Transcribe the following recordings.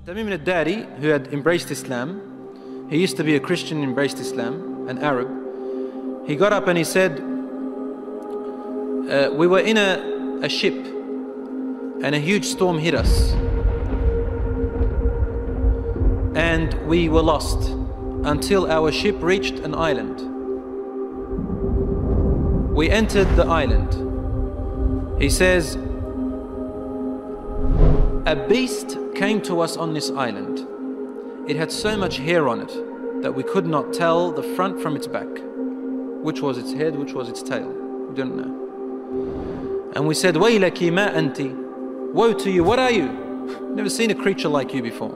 Tamim al-Dari, who had embraced Islam, he used to be a Christian, embraced Islam, an Arab. He got up and he said, we were in a ship and a huge storm hit us. And we were lost until our ship reached an island. We entered the island. He says, a beast came to us on this island. It had so much hair on it that we could not tell the front from its back. Which was its head, which was its tail. We didn't know. And we said, Waylaki ma anti. Woe to you, what are you? Never seen a creature like you before.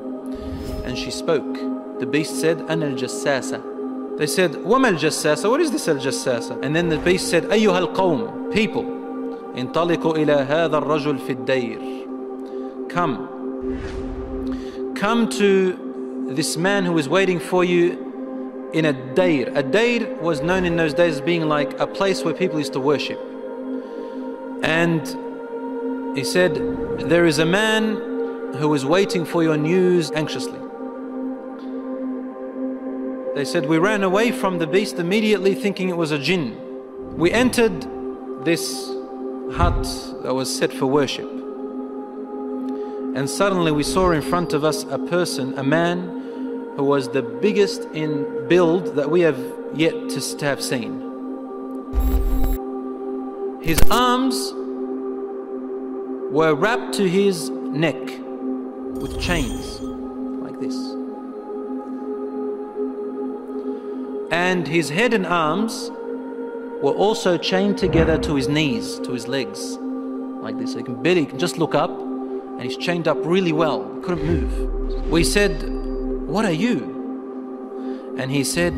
And she spoke. The beast said, Ana al-Jassasa. They said, Wama al-Jassasa? What is this al-Jassasa? And then the beast said, Ayyuha al-Qawm, people. Intaliqu ila hadha al-rajul fi ad-dayr. Come to this man who is waiting for you in a dayr. A dayr was known in those days as being like a place where people used to worship. And he said, there is a man who is waiting for your news anxiously. They said, we ran away from the beast immediately thinking it was a jinn. We entered this hut that was set for worship. And suddenly we saw in front of us a person, a man who was the biggest in build that we have yet to have seen. His arms were wrapped to his neck with chains like this. And his head and arms were also chained together to his knees, to his legs, like this. So he can just look up, and he's chained up really well, couldn't move. We said, what are you? And he said,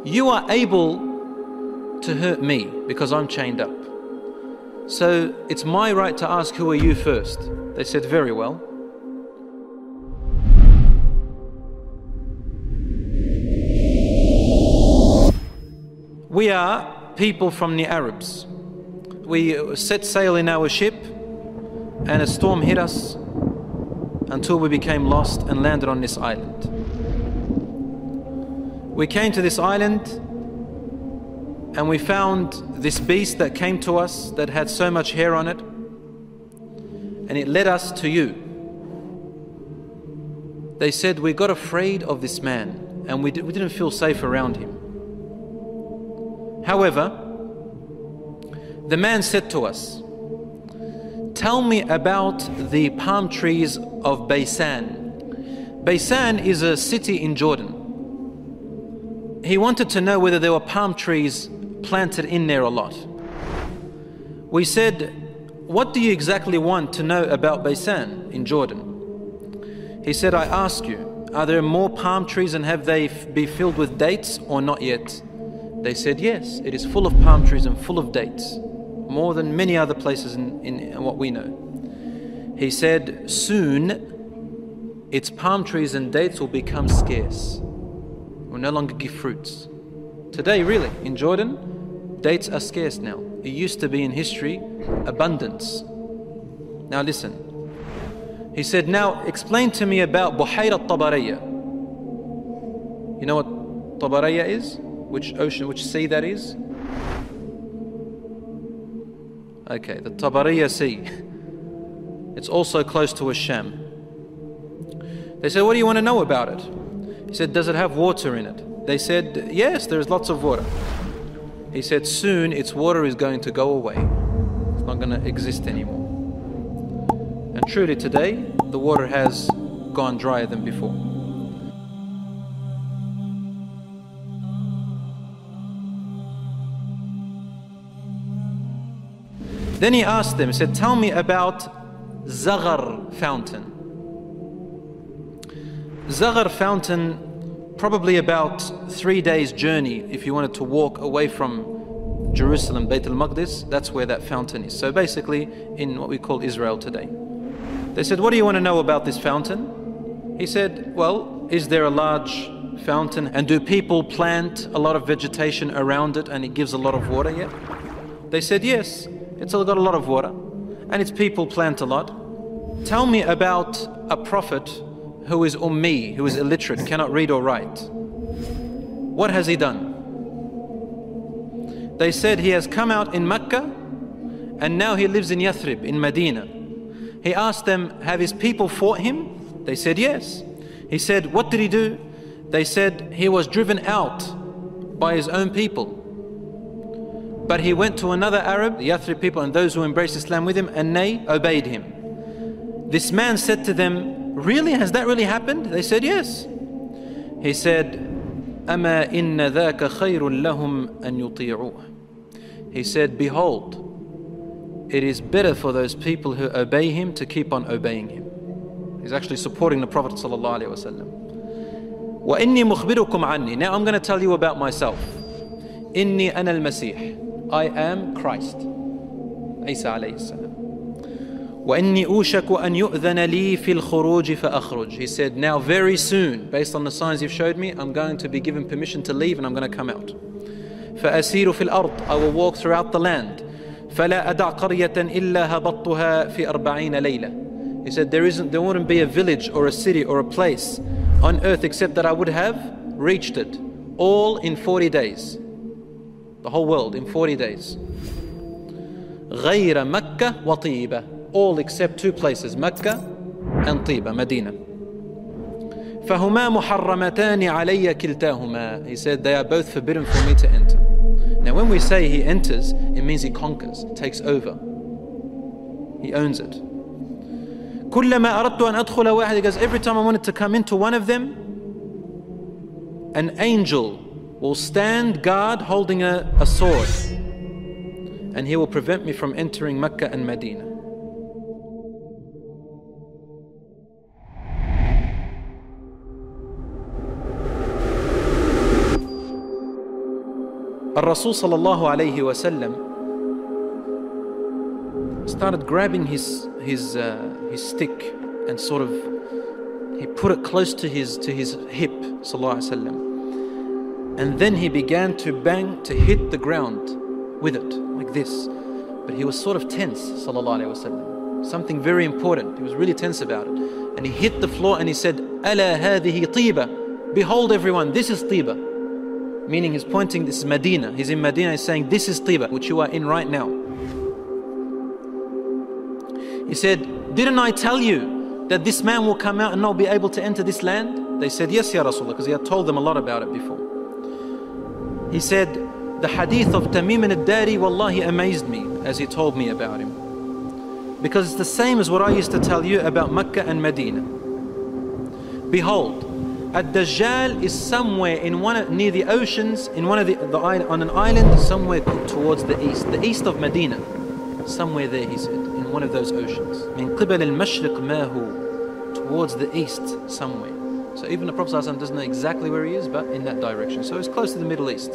you are able to hurt me because I'm chained up. So it's my right to ask, who are you first? They said, very well. We are people from the Arabs. We set sail in our ship and a storm hit us until we became lost and landed on this island. We came to this island and we found this beast that came to us that had so much hair on it, and it led us to you. They said, we got afraid of this man and we didn't feel safe around him. However, the man said to us, tell me about the palm trees of Baysan. Baysan is a city in Jordan. He wanted to know whether there were palm trees planted in there a lot. We said, what do you exactly want to know about Baysan in Jordan? He said, I ask you, are there more palm trees and have they be filled with dates or not yet? They said, yes, it is full of palm trees and full of dates, more than many other places in what we know. He said, soon its palm trees and dates will become scarce, will no longer give fruits. Today, really, in Jordan, dates are scarce now. It used to be in history abundance. Now listen. He said, now explain to me about Buhayra Tabariyya. You know what Tabariyya is? Which ocean, which sea that is? Okay, the Tabariyya Sea. It's also close to Asham. They said, what do you want to know about it? He said, does it have water in it? They said, yes, there is lots of water. He said, soon its water is going to go away. It's not going to exist anymore. And truly today, the water has gone drier than before. Then he asked them, he said, tell me about Zaghar fountain. Zaghar fountain, probably about 3 days journey if you wanted to walk away from Jerusalem, Bayt al-Maqdis, that's where that fountain is. So basically in what we call Israel today. They said, what do you want to know about this fountain? He said, well, is there a large fountain and do people plant a lot of vegetation around it and it gives a lot of water yet? They said, yes. It's got a lot of water and its people plant a lot. Tell me about a prophet who is ummi, who is illiterate, cannot read or write. What has he done? They said he has come out in Mecca and now he lives in Yathrib, in Medina. He asked them, have his people fought him? They said yes. He said, what did he do? They said he was driven out by his own people. But he went to another Arab, the Yathrib people and those who embraced Islam with him, and they obeyed him. This man said to them, really? Has that really happened? They said yes. He said, أَمَا إِنَّ ذَاكَ خَيْرٌ لَهُمْ أَن يُطِيعُوهُ. He said, behold, it is better for those people who obey him to keep on obeying him. He's actually supporting the Prophet ﷺ. وَإِنِّي مُخْبِرُكُمْ عَنِّي. Now I'm going to tell you about myself. إِنِّي أَنَا الْمَسِيحِ. I am Christ. Isa alayhi salam. وَإِنِّي أُوشَكُ أَن يُؤْذَنَ لِي فِي الْخُرُوجِ فَأَخْرُجْ. He said, now very soon, based on the signs you've showed me, I'm going to be given permission to leave and I'm going to come out. فَأَسِيرُ فِي الْأَرْضِ. I will walk throughout the land. فَلَا أَدَعْ قَرْيَةً إِلَّا هَبَطْتُهَا فِي 40 لَيْلَةً. He said, there wouldn't be a village or a city or a place on earth except that I would have reached it, all in 40 days. The whole world in 40 days. غَيْرَ مَكَّةَ وَطِيبَةَ. All except two places, Mecca and Tiba, Medina. فَهُمَا مُحَرَّمَتَانِ عَلَيَّ كِلْتَاهُمَا. He said, they are both forbidden for me to enter. Now when we say he enters, it means he conquers, takes over. He owns it. كُلَّمَا أَرَدْتُ أَنْ أَدْخُلَ وَاحِدٍ. He goes, every time I wanted to come into one of them, an angel will stand guard holding a sword, and he will prevent me from entering Mecca and Medina. Rasul sallallahu alayhi wasallam started grabbing his stick and sort of he put it close to his hip, sallallahu alayhi wasallam, and then he began to bang, to hit the ground with it like this. But he was sort of tense, sallallahu alayhi wasallam. Something very important. He was really tense about it, and he hit the floor and he said, "Ala hadhihi tiba." Behold, everyone, this is Tiba. Meaning he's pointing, this is Medina. He's in Medina, he's saying, this is Tiba, which you are in right now. He said, didn't I tell you that this man will come out and not be able to enter this land? They said, yes, Ya Rasulullah, because he had told them a lot about it before. He said, the hadith of Tamim al-Dari, wallahi, amazed me as he told me about him. Because it's the same as what I used to tell you about Mecca and Medina. Behold, Dajjal is somewhere in near the oceans, in one of on an island somewhere towards the east of Medina. Somewhere there, he said, in one of those oceans. Min qibal al-mashriq ma hu, towards the east somewhere. So even the Prophet ﷺ doesn't know exactly where he is, but in that direction. So it's close to the Middle East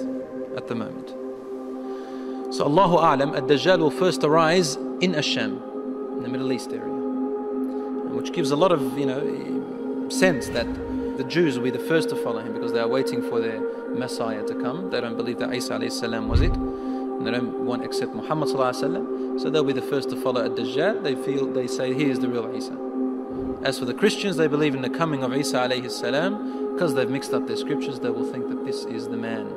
at the moment. So Allahu A'lam, Dajjal will first arise in Asham, in the Middle East area, which gives a lot of sense that the Jews will be the first to follow him because they are waiting for their Messiah to come. They don't believe that Isa alayhi salam was it, and they don't want to accept Muhammad sallallahu alayhi wa sallam. So they'll be the first to follow Dajjal. They say he is the real Isa. As for the Christians, they believe in the coming of Isa alayhi salam. Because they've mixed up their scriptures, they will think that this is the man.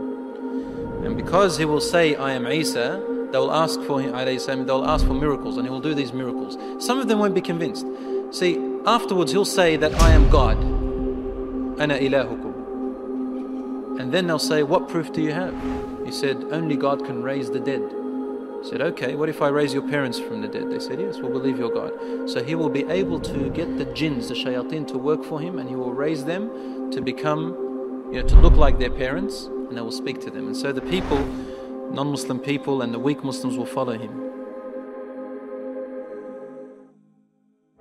And because he will say, I am Isa, they will ask for him alayhi salam, they will ask for miracles, and he will do these miracles. Some of them won't be convinced. See, afterwards he'll say that I am God. Ana ilahukum. And then they'll say, what proof do you have? He said, only God can raise the dead. He said, okay, what if I raise your parents from the dead? They said, yes, we'll believe your God. So he will be able to get the jinns, the shayateen, to work for him, and he will raise them to become, to look like their parents, and they will speak to them. And so the people, non-Muslim people and the weak Muslims will follow him.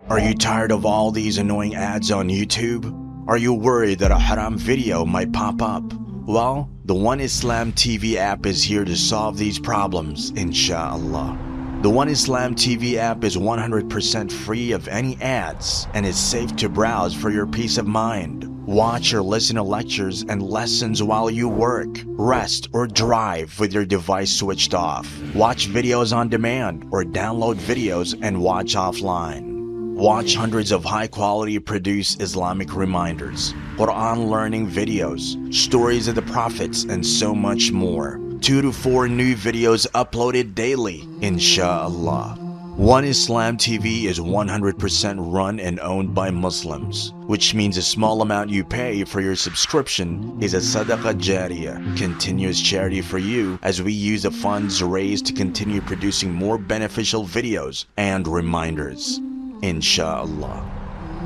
Are you tired of all these annoying ads on YouTube? Are you worried that a haram video might pop up? Well, the One Islam TV app is here to solve these problems, inshallah. The One Islam TV app is 100% free of any ads and is safe to browse for your peace of mind. Watch or listen to lectures and lessons while you work, rest, or drive with your device switched off. Watch videos on demand or download videos and watch offline. Watch hundreds of high-quality produced Islamic reminders, Quran learning videos, stories of the prophets, and so much more. 2 to 4 new videos uploaded daily, inshallah. One Islam TV is 100% run and owned by Muslims, which means a small amount you pay for your subscription is a SADAQAH JARIYAH, continuous charity for you, as we use the funds raised to continue producing more beneficial videos and reminders, inshallah.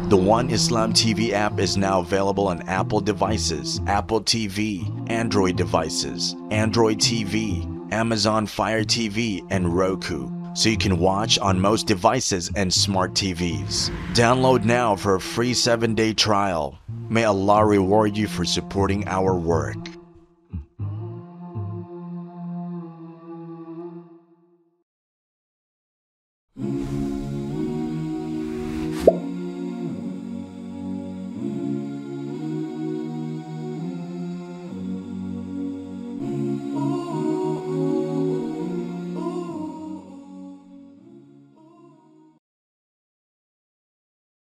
The One Islam TV app is now available on Apple devices, Apple TV, Android devices, Android TV, Amazon Fire TV, and Roku, so you can watch on most devices and smart TVs. Download now for a free 7-day trial. May Allah reward you for supporting our work.